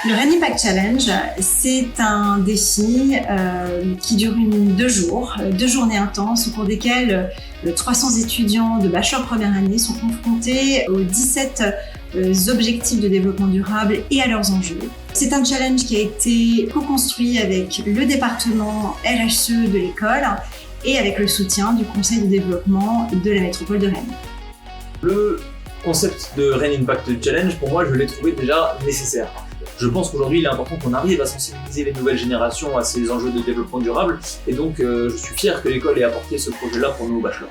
Le Rennes Impact Challenge, c'est un défi qui dure 2 jours, 2 journées intenses au cours desquelles 300 étudiants de bachelor première année sont confrontés aux 17 objectifs de développement durable et à leurs enjeux. C'est un challenge qui a été co-construit avec le département RSE de l'école et avec le soutien du Conseil de développement de la métropole de Rennes. Le concept de Rennes Impact Challenge, pour moi, je l'ai trouvé déjà nécessaire. Je pense qu'aujourd'hui, il est important qu'on arrive à sensibiliser les nouvelles générations à ces enjeux de développement durable, et donc je suis fier que l'école ait apporté ce projet-là pour nos bachelors.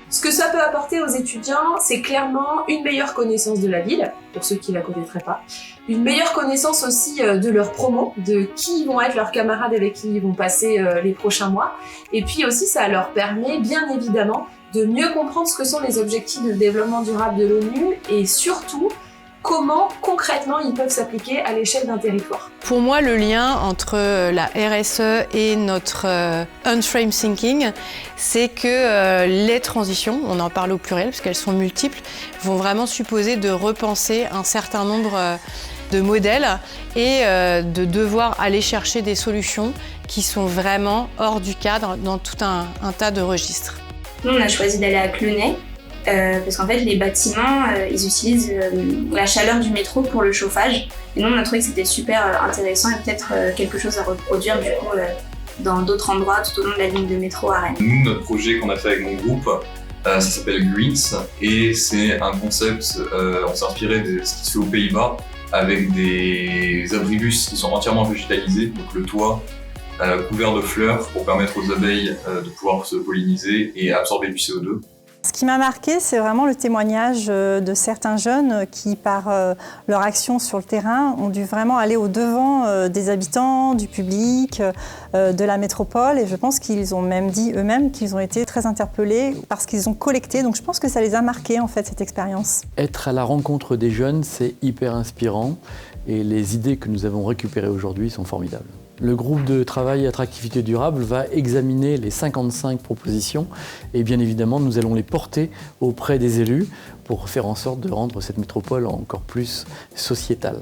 Ce que ça peut apporter aux étudiants, c'est clairement une meilleure connaissance de la ville, pour ceux qui la connaîtraient pas, une meilleure connaissance aussi de leurs promos, de qui vont être leurs camarades avec qui ils vont passer les prochains mois, et puis aussi ça leur permet bien évidemment de mieux comprendre ce que sont les objectifs de développement durable de l'ONU et surtout comment concrètement ils peuvent s'appliquer à l'échelle d'un territoire. Pour moi, le lien entre la RSE et notre unframe thinking, c'est que les transitions, on en parle au pluriel parce qu'elles sont multiples, vont vraiment supposer de repenser un certain nombre de modèles et de devoir aller chercher des solutions qui sont vraiment hors du cadre dans tout un tas de registres. Nous, on a choisi d'aller à Clenay parce qu'en fait, les bâtiments, ils utilisent la chaleur du métro pour le chauffage. Et nous, on a trouvé que c'était super intéressant et peut-être quelque chose à reproduire du coup dans d'autres endroits tout au long de la ligne de métro à Rennes. Nous, notre projet qu'on a fait avec mon groupe, ça s'appelle Greens et c'est un concept, on s'est inspiré de ce qui se fait aux Pays-Bas avec des abribus qui sont entièrement végétalisés, donc le toit couvert de fleurs pour permettre aux abeilles de pouvoir se polliniser et absorber du CO2. Ce qui m'a marqué, c'est vraiment le témoignage de certains jeunes qui, par leur action sur le terrain, ont dû vraiment aller au-devant des habitants, du public, de la métropole. Et je pense qu'ils ont même dit eux-mêmes qu'ils ont été très interpellés parce qu'ils ont collecté. Donc je pense que ça les a marqués, en fait, cette expérience. Être à la rencontre des jeunes, c'est hyper inspirant. Et les idées que nous avons récupérées aujourd'hui sont formidables. Le groupe de travail Attractivité durable va examiner les 55 propositions et bien évidemment nous allons les porter auprès des élus pour faire en sorte de rendre cette métropole encore plus sociétale.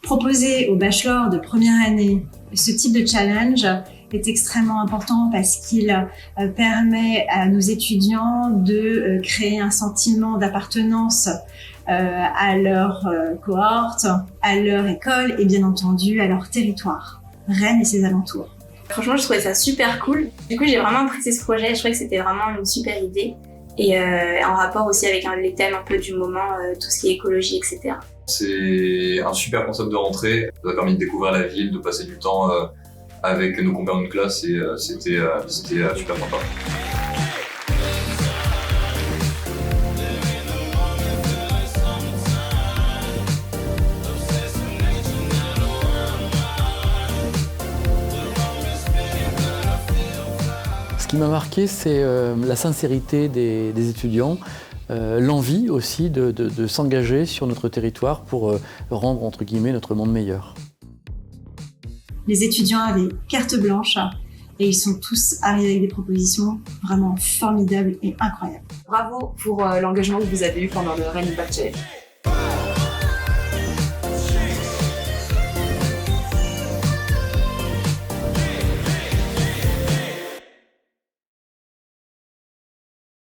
Proposer aux bachelors de première année ce type de challenge est extrêmement important parce qu'il permet à nos étudiants de créer un sentiment d'appartenance à leur cohorte, à leur école et bien entendu à leur territoire. Rennes et ses alentours. Franchement, je trouvais ça super cool. Du coup, j'ai vraiment apprécié ce projet. Je trouvais que c'était vraiment une super idée. Et en rapport aussi avec les thèmes un peu du moment, tout ce qui est écologie, etc. C'est un super concept de rentrée. Ça a permis de découvrir la ville, de passer du temps avec nos compères de classe et c'était super sympa. Ce qui m'a marqué, c'est la sincérité des étudiants, l'envie aussi de s'engager sur notre territoire pour rendre, entre guillemets, notre monde meilleur. Les étudiants avaient carte blanche et ils sont tous arrivés avec des propositions vraiment formidables et incroyables. Bravo pour l'engagement que vous avez eu pendant le Rennes Impact Challenge.